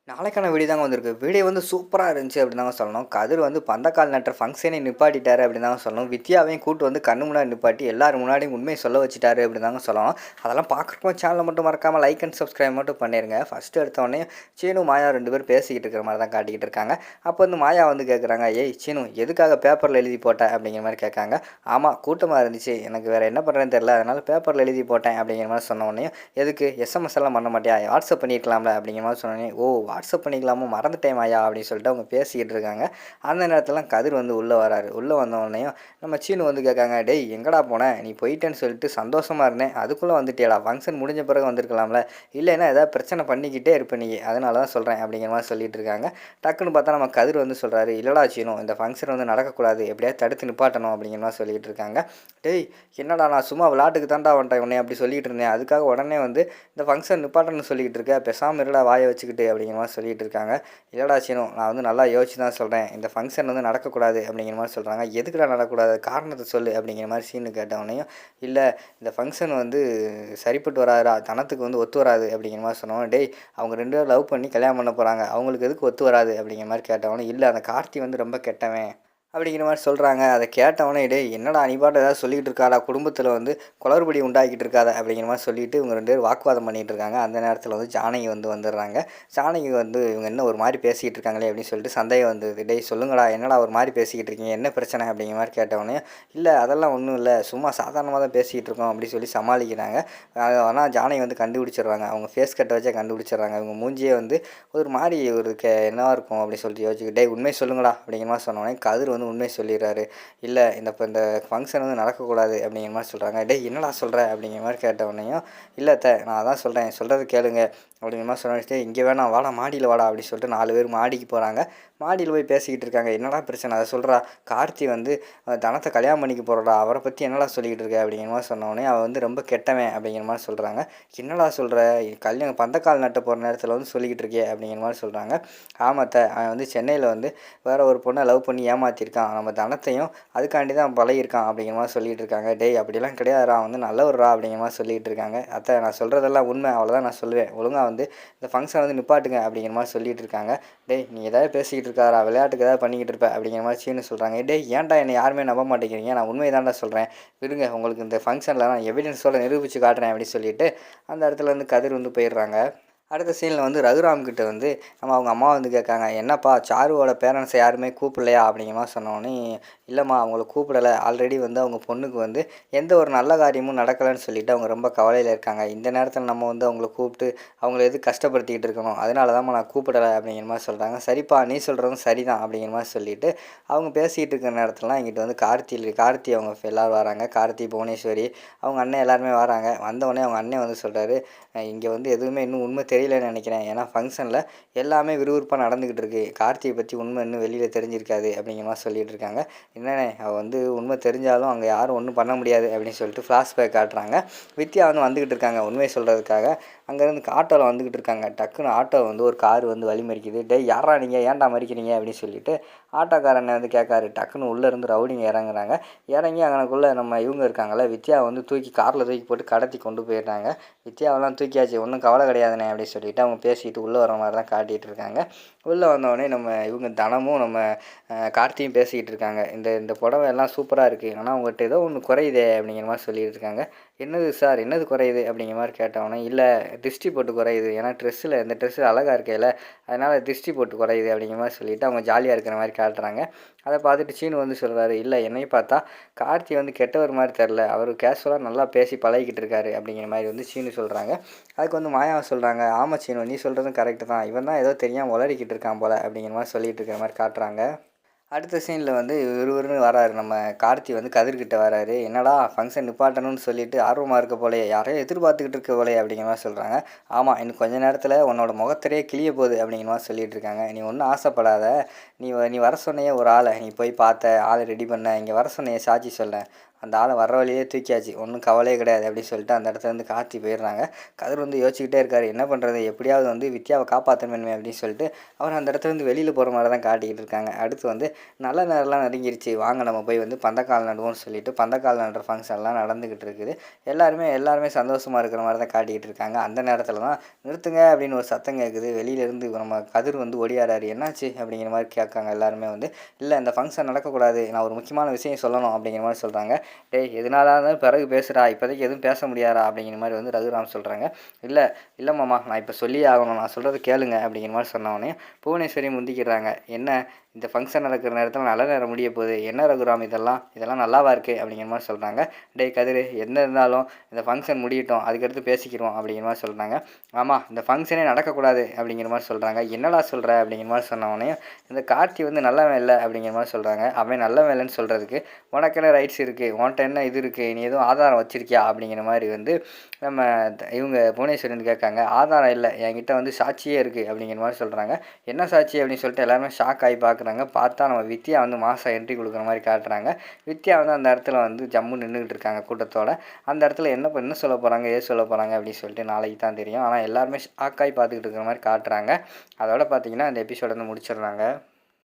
நாளைக்கான வீடியோ தாங்க வந்திருக்கு. வீடியோ வந்து சூப்பரா இருந்துச்சு அப்படின்னு தாங்க சொல்லணும். கதிர் வந்து பந்தக்கால் நட்டுற ஃபங்ஷனே நிப்பாட்டிட்டாரு அப்படின்னு தாங்க சொல்லணும். வித்யாவையும் கூட்டு வந்து கண்ணு முன்னாடி நிப்பாட்டி எல்லாரும் முன்னாடியும் உண்மையை சொல்ல வச்சுட்டாரு அப்படின்னு தாங்க சொல்லணும். அதெல்லாம் பார்க்குறப்போ சேனலை மட்டும் மறக்காமல் லைக் அண்ட் சப்ஸ்கிரைப் மட்டும் பண்ணிடுங்க. ஃபஸ்ட்டு எடுத்தோடனே சீனு மாயா 2 பேரும் பேசிக்கிட்டு இருக்கிற மாதிரி தான் காட்டிக்கிட்டு இருக்காங்க. அப்போ வந்து மாயா வந்து கேட்குறாங்க, ஏய் சீனு எதுக்காக பேப்பரில் எழுதி போட்ட அப்படிங்கிற மாதிரி கேட்காங்க. ஆமாம் கூட்டமாக இருந்துச்சு, எனக்கு வேறு என்ன பண்ணுறேன்னு தெரில, அதனால் பேப்பரில் எழுதி போட்டேன் அப்படிங்கிற மாதிரி சொன்ன உடனே, எதுக்கு எஸ்எம்எஸ் எல்லாம் பண்ண மாட்டியா, வாட்ஸ்அப் பண்ணியிருக்கலாம்ல அப்படிங்கிற மாதிரி சொன்னோடனே, ஓ வாட்ஸ்அப் பண்ணிக்கலாமோ மறந்துட்டேன் மாயா அப்படின்னு சொல்லிட்டு அவங்க பேசிக்கிட்டு இருக்காங்க. அந்த நேரத்துலலாம் கதிர் வந்து உள்ளே வராரு. உள்ளே வந்தோடனையும் நம்ம சீனு வந்து கேட்காங்க, டேய் எங்கடா போனேன், நீ போயிட்டேன்னு சொல்லிட்டு சந்தோஷமாக இருந்தேன், அதுக்குள்ளே வந்துட்டியாடா, ஃபங்க்ஷன் முடிஞ்ச பிறகு வந்திருக்கலாம்ல, இல்லைன்னா ஏதாவது பிரச்சனை பண்ணிக்கிட்டே இருப்ப நீ, அதனால தான் சொல்கிறேன் அப்படிங்கிற மாதிரி சொல்லிட்டு இருக்காங்க. டக்குன்னு பார்த்தா நம்ம கதிர் வந்து சொல்கிறாரு, இல்லடா சீனு இந்த ஃபங்க்ஷன் வந்து நடக்கக்கூடாது, எப்படியாவது தடுத்து நிப்பாட்டணும் அப்படிங்கிற மாதிரி சொல்லிட்டு இருக்காங்க. டேய் என்னடா நான் சும்மா விளாட்டுக்கு தாண்டா வந்துட்டேன் உடனே அப்படி சொல்லிட்டு இருந்தேன், அதுக்காக உடனே வந்து இந்த ஃபங்க்ஷன் நிப்பாட்டணும்னு சொல்லிக்கிட்டு இருக்க, பேசாமல் இருடா வாயை வச்சுக்கிட்டு அப்படிங்கிற மாதிரி சொல்லிட்டு இருக்காங்க. இல்லடா சீனு நான் வந்து நல்லா யோசிச்சு தான் சொல்கிறேன், இந்த ஃபங்க்ஷன் வந்து நடக்கக்கூடாது அப்படிங்கிற மாதிரி சொல்கிறாங்க. எதுக்குடா நடக்கக்கூடாது, காரணத்தை சொல்லு அப்படிங்கிற மாதிரி சீனு கேட்டவனையும், இல்லை இந்த ஃபங்க்ஷன் வந்து சரிப்பட்டு வராதுடா, தனத்துக்கு வந்து ஒத்து வராது அப்படிங்கிற மாதிரி சொன்னோம். டேய் அவங்க 2 பேரும் லவ் பண்ணி கல்யாணம் பண்ண போகிறாங்க, அவங்களுக்கு எதுக்கு ஒத்து வராது அப்படிங்கிற மாதிரி கேட்டவனே, இல்லை அந்த கார்த்தி வந்து ரொம்ப கெட்டவன் அப்படிங்கிற மாதிரி சொல்கிறாங்க. அதை கேட்டவனே, டேய் என்னடா நீ பாட்டு ஏதாவது சொல்லிக்கிட்டு இருக்காடா, குடும்பத்தில் வந்து குளறுபடி உண்டாக்கிட்டு இருக்காத அப்படிங்கிற மாதிரி சொல்லிட்டு இவங்க 2 பேரும் வாக்குவாதம் பண்ணிகிட்டு இருக்காங்க. அந்த நேரத்தில் வந்து ஜானகி வந்து வந்துடுறாங்க. ஜானகி வந்து இவங்க என்ன ஒரு மாதிரி பேசிக்கிட்டு இருக்காங்களே அப்படின்னு சொல்லிட்டு சந்தேகம் வந்தது. டேய் சொல்லுங்கடா என்னடா ஒரு மாதிரி பேசிக்கிட்டு இருக்கீங்க, என்ன பிரச்சனை அப்படிங்கிற மாதிரி கேட்டவனே, இல்லை அதெல்லாம் ஒன்றும் இல்லை, சும்மா சாதாரணமாக தான் பேசிக்கிட்டு இருக்கோம் அப்படின்னு சொல்லி சமாளிக்கிறாங்க. ஆனால் ஜானகி வந்து கண்டுபிடிச்சிடுறாங்க, அவங்க ஃபேஸ் கட்டை வச்சே கண்டுபிடிச்சிடுறாங்க. இவங்க மூஞ்சியே வந்து ஒரு மாதிரி ஒரு என்னவா இருக்கும் அப்படின்னு சொல்லிட்டு யோசிச்சுக்கிட்டு, டேய் உண்மை சொல்லுங்கடா அப்படிங்கிற மாதிரி சொன்னோடனே கதிர் வந்து உண்மை சொல்லிடுறாரு. இல்லை இந்த ஃபங்க்ஷன் வந்து நடக்கக்கூடாது அப்படிங்கிற மாதிரி சொல்கிறாங்க. டேய் என்னடா சொல்கிற அப்படிங்கிற மாதிரி கேட்டவொடனையும், இல்லை நான் அதான் சொல்கிறேன், சொல்கிறது கேளுங்க அப்படிங்கிற மாதிரி சொன்னிட்டு, இங்கே வேணாம் வாடா மாடியில் வாடா அப்படின்னு சொல்லிட்டு 4 பேர் மாடிக்கு போகிறாங்க. மாடியில் போய் பேசிக்கிட்டு இருக்காங்க. என்னடா பிரச்சனை அதை சொல்கிறா, கார்த்தி வந்து தனத்தை கல்யாணம் பண்ணிக்க போகிறடா, அவரை பற்றி என்னடா சொல்லிக்கிட்டு இருக்க அப்படிங்கிற மாதிரி சொன்னோடனே, அவன் வந்து ரொம்ப கெட்டவன் அப்படிங்கிற மாதிரி சொல்கிறாங்க. என்னடா சொல்கிற, கல்யாணம் பந்தக்கால் நட்ட போகிற நேரத்தில் வந்து சொல்லிக்கிட்டு இருக்கே அப்படிங்கிற மாதிரி சொல்கிறாங்க. ஆமாத்த அவன் வந்து சென்னையில் வந்து வேறு ஒரு பொண்ணை லவ் பண்ணி ஏமாற்றிருக்கான், நம்ம தனத்தையும் அதுக்காண்டி தான் பழகிருக்கான் அப்படிங்கிற மாதிரி சொல்லிகிட்டு இருக்காங்க. டேய் அப்படிலாம் கிடையாதுடா, அவன் வந்து நல்லவர்றா அப்படிங்கிற மாதிரி சொல்லிகிட்டு இருக்காங்க. அத்தை நான் சொல்கிறதெல்லாம் உண்மை, அவ்வளோதான் நான் சொல்லுவேன், ஒழுங்காக வந்து இந்த ஃபங்க்ஷனை வந்து நிப்பாட்டுங்க அப்படிங்கிற மாதிரி சொல்லிகிட்டு இருக்காங்க. டேய் நீ ஏதாவது பேசிக்கிட்டு இருக்காரா, விளையாட்டுக்கு ஏதாவது பண்ணிக்கிட்டு இருப்ப அப்படிங்கிற மாதிரி சீனு சொல்கிறாங்க. டேய் ஏன்டா என்னை யாருமே நம்ப மாட்டேங்கிறீங்க, நான் உண்மையை தான்டா சொல்கிறேன், விடுங்க உங்களுக்கு இந்த ஃபங்க்ஷனில் நான் எவிடன்ஸோட நிரூபித்து காட்டுறேன் அப்படின்னு சொல்லிட்டு அந்த இடத்துல வந்து கதிர் வந்து போயிடுறாங்க. அடுத்த சீனில் வந்து ரகுராம்கிட்ட வந்து அவங்க அம்மா வந்து கேட்காங்க, என்னப்பா சாருவோட பேரண்ட்ஸை யாருமே கூப்பிடலையா அப்படிங்கிற மாதிரி சொன்னோன்னே, இல்லைம்மா அவங்கள கூப்பிடலை, ஆல்ரெடி வந்து அவங்க பொண்ணுக்கு வந்து எந்த ஒரு நல்ல காரியமும் நடக்கலைன்னு சொல்லிவிட்டு அவங்க ரொம்ப கவலையில் இருக்காங்க, இந்த நேரத்தில் நம்ம வந்து அவங்கள கூப்பிட்டு அவங்கள எது கஷ்டப்படுத்திக்கிட்டு இருக்கணும், அதனால தான்மா நான் கூப்பிடலை அப்படிங்கிற மாதிரி சொல்கிறாங்க. சரிப்பா நீ சொல்கிறதும் சரிதான் அப்படிங்கிற மாதிரி சொல்லிவிட்டு அவங்க பேசிகிட்டு இருக்கிற நேரத்துலலாம் இங்கிட்ட வந்து கார்த்தி அவங்க எல்லோரும் வராங்க. கார்த்தி, புவனேஸ்வரி, அவங்க அண்ணன் எல்லாருமே வராங்க. வந்தவொடனே அவங்க அண்ணன் வந்து சொல்கிறாரு, இங்கே வந்து எதுவுமே இன்னும் உண்மை தெரியலன்னு நினைக்கிறேன், ஏன்னா ஃபங்க்ஷனில் எல்லாமே விறுவிறுப்பாக நடந்துக்கிட்டு இருக்குது, கார்த்தியை பற்றி உண்மை இன்னும் வெளியில் தெரிஞ்சிருக்காது அப்படிங்கிற மாதிரி சொல்லிகிட்டு இருக்காங்க. என்னண்ணே அவள் வந்து உண்மை தெரிஞ்சாலும் அங்கே யாரும் ஒன்றும் பண்ண முடியாது அப்படின்னு சொல்லிட்டு ஃப்ளாஷ்பேக் காட்டுறாங்க. வித்யா வந்து வந்துக்கிட்டு இருக்காங்க உண்மையை சொல்கிறதுக்காக. அங்கேருந்து ஆட்டோவில் வந்துக்கிட்டு இருக்காங்க. டக்குன்னு ஆட்டோ வந்து ஒரு கார் வந்து வழி மறிக்குது. டேய் யாரா நீங்கள், ஏன்டா மறிக்கிறீங்க அப்படின்னு சொல்லிட்டு ஆட்டோக்காரனை வந்து கேட்காரு. டக்குன்னு உள்ளேருந்து ரவுடிங்க இறங்குறாங்க. இறங்கி அங்கனக்குள்ளே நம்ம இவங்க இருக்காங்களே வித்யா வந்து தூக்கி காரில் தூக்கி போட்டு கடத்தி கொண்டு போயிடுறாங்க. வித்யாவெல்லாம் தூக்கியாச்சு, ஒன்றும் கவலை கிடையாதுண்ணே அப்படின்னு சொல்லிட்டு அவங்க பேசிட்டு உள்ளே வர மாதிரி தான் காட்டிகிட்டு இருக்காங்க. உள்ளே வந்தோடனே நம்ம இவங்க தனமும் நம்ம கார்த்தியும் பேசிக்கிட்டு இருக்காங்க. இந்த இந்த புடவை எல்லாம் சூப்பராக இருக்குது, ஆனால் உங்கள்கிட்ட ஏதோ ஒன்று குறையுதே அப்படிங்கிற மாதிரி சொல்லிட்டு இருக்காங்க. என்னது சார் என்னது குறையுது அப்படிங்கிற மாதிரி கேட்டவொடனே, இல்லை திருஷ்டி போட்டு குறையுது, ஏன்னா இந்த ட்ரெஸ்ஸில் அழகாக இருக்கையில் அதனால் திருஷ்டி போட்டு குறையுது அப்படிங்கிற மாதிரி சொல்லிவிட்டு அவங்க ஜாலியாக இருக்கிற மாதிரி காட்டுறாங்க. அதை பார்த்துட்டு சீனு வந்து சொல்கிறாரு, இல்லை என்னையும் பார்த்தா கார்த்தி வந்து கெட்டவர் மாதிரி தெரில, அவர் கேஷுவலாக நல்லா பேசி பழகிக்கிட்டு இருக்காரு அப்படிங்கிற மாதிரி வந்து சீனு சொல்கிறாங்க. அதுக்கு வந்து மாயாவை சொல்கிறாங்க, ஆமாம் சீனு நீ சொல்கிறதும் கரெக்டு தான், இவன் தான் ஏதோ தெரியாமல் உளறிக்கிட்டு இருக்கான் போல் அப்படிங்கிற மாதிரி சொல்லிகிட்டு இருக்கிற மாதிரி காட்டுறாங்க. அடுத்த சீனில் வந்து விறுவிறுன்னு வராரு நம்ம கார்த்தி வந்து கதிர்கிட்ட வராரு. என்னடா ஃபங்க்ஷன் நிப்பாட்டணும்னு சொல்லிட்டு ஆர்வமாக இருக்க போலே, யாரையும் எதிர்பார்த்துக்கிட்டு இருக்க போலே அப்படிங்கிற மாதிரி சொல்கிறாங்க. ஆமாம் இன்னும் கொஞ்சம் நேரத்தில் உன்னோட முகத்திரையே கிளிய போகுது அப்படிங்கிற மாதிரி சொல்லிட்டு இருக்காங்க. நீ ஒன்றும் ஆசைப்படாத, நீ வர சொன்னையே ஒரு ஆளை, நீ போய் பார்த்த ஆளை ரெடி பண்ண, இங்கே வர சொன்னையே சாட்சி சொல்ல, அந்த ஆளை வர வழியே தூக்கியாச்சு, ஒன்றும் கவலையே கிடையாது அப்படின்னு சொல்லிட்டு அந்த இடத்துல இருந்து கார்த்தி போயிடுறாங்க. கதிர் வந்து யோசிச்சுக்கிட்டே இருக்காரு, என்ன பண்ணுறது, எப்படியாவது வந்து வித்யாவை காப்பாற்றணுமே அப்படின்னு சொல்லிட்டு அவர் அந்த இடத்துல இருந்து வெளியில் போகிற மாதிரி தான் காட்டிக்கிட்டு இருக்காங்க. அடுத்து வந்து நல்ல நேரம்லாம் நெருங்கிருச்சு, வாங்க நம்ம போய் வந்து பந்தக்கால் நடுவோம்னு சொல்லிட்டு பந்தக்கால் நடுற ஃபங்க்ஷன்லாம் நடந்துக்கிட்டு இருக்குது. எல்லாருமே சந்தோஷமாக இருக்கிற மாதிரி தான் காட்டிக்கிட்டு இருக்காங்க. அந்த நேரத்தில் தான் நிறுத்துங்க அப்படின்னு ஒரு சத்தம் கேட்குது. வெளியிலேருந்து நம்ம கதிர் வந்து ஓடியாராரு. என்னாச்சு அப்படிங்கிற மாதிரி கேட்காங்க எல்லாருமே வந்து. இல்லை, இந்த ஃபங்க்ஷன் நடக்கக்கூடாது, நான் ஒரு முக்கியமான விஷயம் சொல்லணும் அப்படிங்கிற மாதிரி சொல்கிறாங்க. டேய், எதனால இருந்தாலும் பிறகு பேசுகிறா, இப்போதைக்கு எதுவும் பேச முடியாதா அப்படிங்கிற மாதிரி வந்து ரகுராம் சொல்கிறாங்க. இல்லை இல்லை மாமா, நான் இப்போ சொல்லியே ஆகணும், நான் சொல்கிறது கேளுங்க அப்படிங்கிற மாதிரி சொன்னவொடனே புவனேஸ்வரி முந்திக்கிறாங்க. என்ன, இந்த ஃபங்க்ஷன் நடக்கிற நேரத்தில் நல்ல நேரம் முடிய போகுது, என்ன ரகுராம் இதெல்லாம் நல்லாவா இருக்குது அப்படிங்கிற மாதிரி சொல்கிறாங்க. டேய் கதிர், என்ன இருந்தாலும் இந்த ஃபங்க்ஷன் முடியட்டும், அதுக்கடுத்து பேசிக்கிறோம் அப்படிங்கிற மாதிரி சொல்கிறாங்க. ஆமாம், இந்த ஃபங்க்ஷனே நடக்கக்கூடாது அப்படிங்கிற மாதிரி சொல்கிறாங்க. என்னடா சொல்கிற அப்படிங்கிற மாதிரி சொன்னவொடனே இந்த கார்த்தி வந்து நல்லவன் இல்லை அப்படிங்கிற மாதிரி சொல்கிறாங்க. அவன் நல்லவன் இல்லைன்னு சொல்கிறதுக்கு உனக்கு என்ன ரைட்ஸ் இருக்குது, உன்கிட்ட என்ன இது இருக்குது, நீ எதுவும் ஆதாரம் வச்சிருக்கியா அப்படிங்கிற மாதிரி வந்து நம்ம இவங்க புவனேஸ்வரி வந்து கேட்காங்க. ஆதாரம் இல்லை, என்கிட்ட வந்து சாட்சியே இருக்குது அப்படிங்கிற மாதிரி சொல்கிறாங்க. என்ன சாட்சி அப்படின்னு சொல்லிட்டு எல்லாருமே ஷாக் ஆகி பார்க்குறாங்க. பார்த்தா நம்ம வித்யா வந்து மாதம் என்ட்ரி கொடுக்குற மாதிரி காட்டுறாங்க. வித்யா வந்து அந்த இடத்துல வந்து ஜம்மு நின்றுக்கிட்டு இருக்காங்க கூட்டத்தோட. அந்த இடத்துல என்ன சொல்ல போகிறாங்க, ஏது சொல்ல போகிறாங்க அப்படின்னு சொல்லிட்டு நாளைக்கு தான் தெரியும். ஆனால் எல்லாருமே ஷாக் ஆகி பார்த்துக்கிட்டு இருக்கிற மாதிரி காட்டுறாங்க. அதோட பார்த்தீங்கன்னா இந்த எபிசோட வந்து முடிச்சிடுறாங்க.